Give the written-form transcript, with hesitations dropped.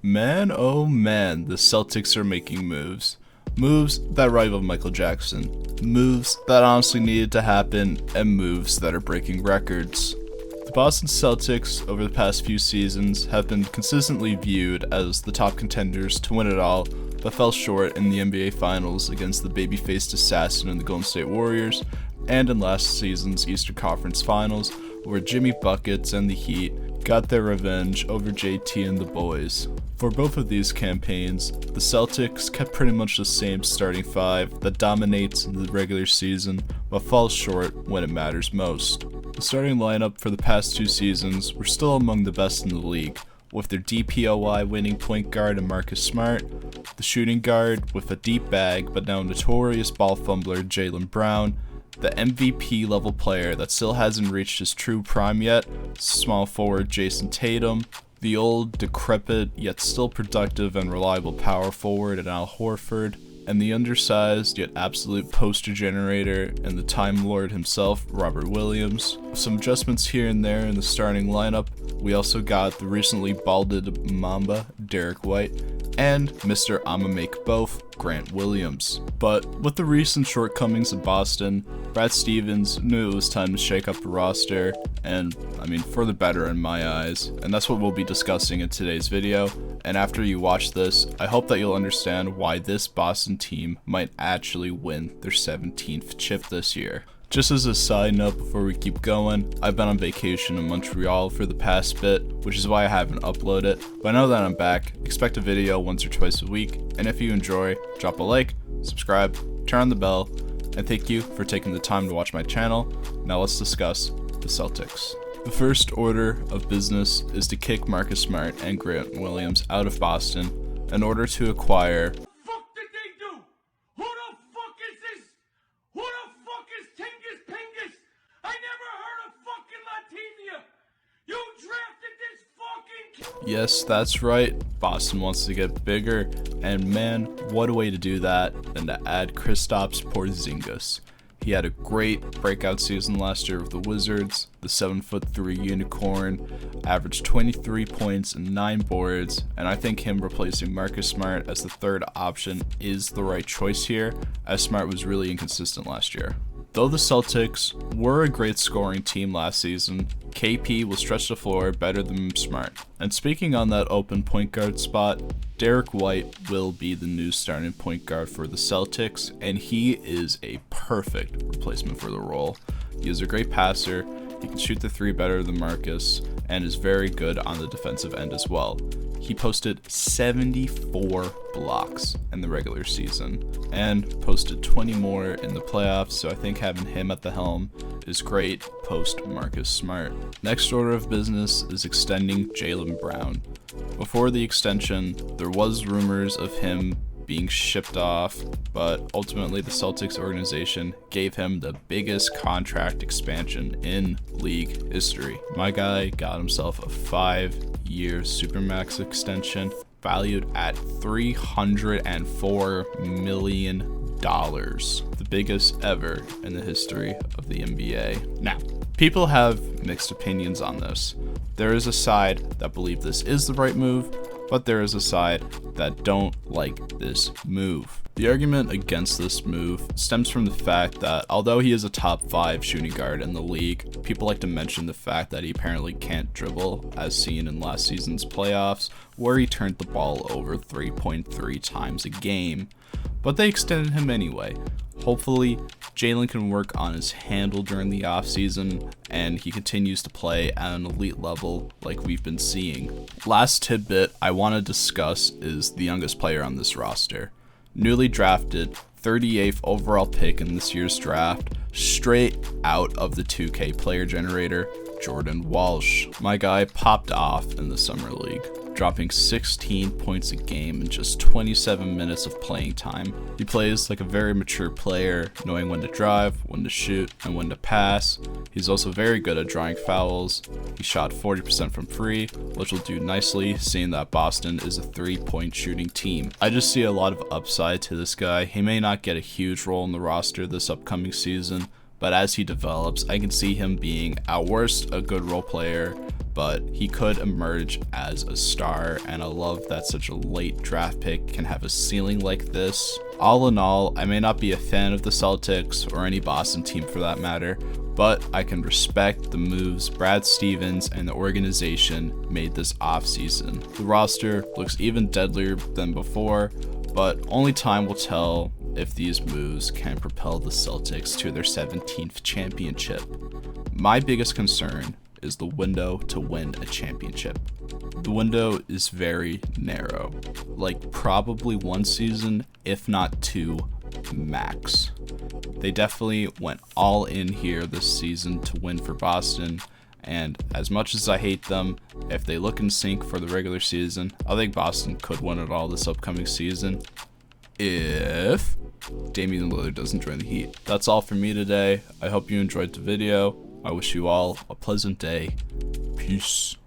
Man, oh man, the Celtics are making moves. Moves that rival Michael Jackson. Moves that honestly needed to happen, and moves that are breaking records. The Boston Celtics, over the past few seasons, have been consistently viewed as the top contenders to win it all, but fell short in the NBA Finals against the baby-faced assassin in the Golden State Warriors, and in last season's Eastern Conference Finals, where Jimmy Buckets and the Heat got their revenge over JT and the boys. For both of these campaigns, the Celtics kept pretty much the same starting five that dominates in the regular season, but falls short when it matters most. The starting lineup for the past two seasons were still among the best in the league, with their DPOY winning point guard in Marcus Smart, the shooting guard with a deep bag but now notorious ball fumbler Jaylen Brown, the MVP level player that still hasn't reached his true prime yet, small forward Jason Tatum, the old, decrepit, yet still productive and reliable power forward in Al Horford, and the undersized yet absolute poster generator and the Time Lord himself, Robert Williams. With some adjustments here and there in the starting lineup, we also got the recently balded Mamba, Derek White, and Mr. I'ma Make Both, Grant Williams. But with the recent shortcomings of Boston, Brad Stevens knew it was time to shake up the roster, and for the better in my eyes, and that's what we'll be discussing in today's video. And after you watch this, I hope that you'll understand why this Boston team might actually win their 17th chip this year. Just as a side note before we keep going, I've been on vacation in Montreal for the past bit, which is why I haven't uploaded, but now that I'm back, expect a video once or twice a week, and if you enjoy, drop a like, subscribe, turn on the bell, and thank you for taking the time to watch my channel. Now let's discuss the Celtics. The first order of business is to kick Marcus Smart and Grant Williams out of Boston in order to acquire Yes, that's right, Boston wants to get bigger, and man, what a way to do that than to add Kristaps Porzingis. He had a great breakout season last year with the Wizards. The 7'3" unicorn averaged 23 points and 9 boards, and I think him replacing Marcus Smart as the third option is the right choice here, as Smart was really inconsistent last year. Though the Celtics were a great scoring team last season, KP will stretch the floor better than Smart. And speaking on that open point guard spot, Derek White will be the new starting point guard for the Celtics, and he is a perfect replacement for the role. He is a great passer, he can shoot the three better than Marcus, and is very good on the defensive end as well. He posted 74 blocks in the regular season and posted 20 more in the playoffs, so I think having him at the helm is great post Marcus Smart. Next order of business is extending Jaylen Brown. Before the extension, there was rumors of him being shipped off, but ultimately the Celtics organization gave him the biggest contract expansion in league history. My guy got himself a 5-year Supermax extension valued at $304 million, the biggest ever in the history of the NBA. Now, people have mixed opinions on this. There is a side that believe this is the right move, but there is a side that don't like this move. The argument against this move stems from the fact that although he is a top 5 shooting guard in the league, people like to mention the fact that he apparently can't dribble, as seen in last season's playoffs, where he turned the ball over 3.3 times a game. But they extended him anyway. Hopefully, Jaylen can work on his handle during the offseason, and he continues to play at an elite level like we've been seeing. Last tidbit I want to discuss is the youngest player on this roster. Newly drafted, 38th overall pick in this year's draft, straight out of the 2K player generator, Jordan Walsh. My guy popped off in the Summer League, dropping 16 points a game in just 27 minutes of playing time. He plays like a very mature player, knowing when to drive, when to shoot, and when to pass. He's also very good at drawing fouls. He shot 40% from free, which will do nicely seeing that Boston is a 3-point shooting team. I just see a lot of upside to this guy. He may not get a huge role in the roster this upcoming season, but as he develops, I can see him being, at worst, a good role player, but he could emerge as a star, and I love that such a late draft pick can have a ceiling like this. All in all, I may not be a fan of the Celtics or any Boston team for that matter, but I can respect the moves Brad Stevens and the organization made this offseason. The roster looks even deadlier than before, but only time will tell if these moves can propel the Celtics to their 17th championship. My biggest concern is the window to win a championship. The window is very narrow, like probably one season, if not two, max. They definitely went all in here this season to win for Boston, and as much as I hate them, if they look in sync for the regular season, I think Boston could win it all this upcoming season if Damian Lillard doesn't join the Heat. That's all for me today. I hope you enjoyed the video. I wish you all a pleasant day. Peace.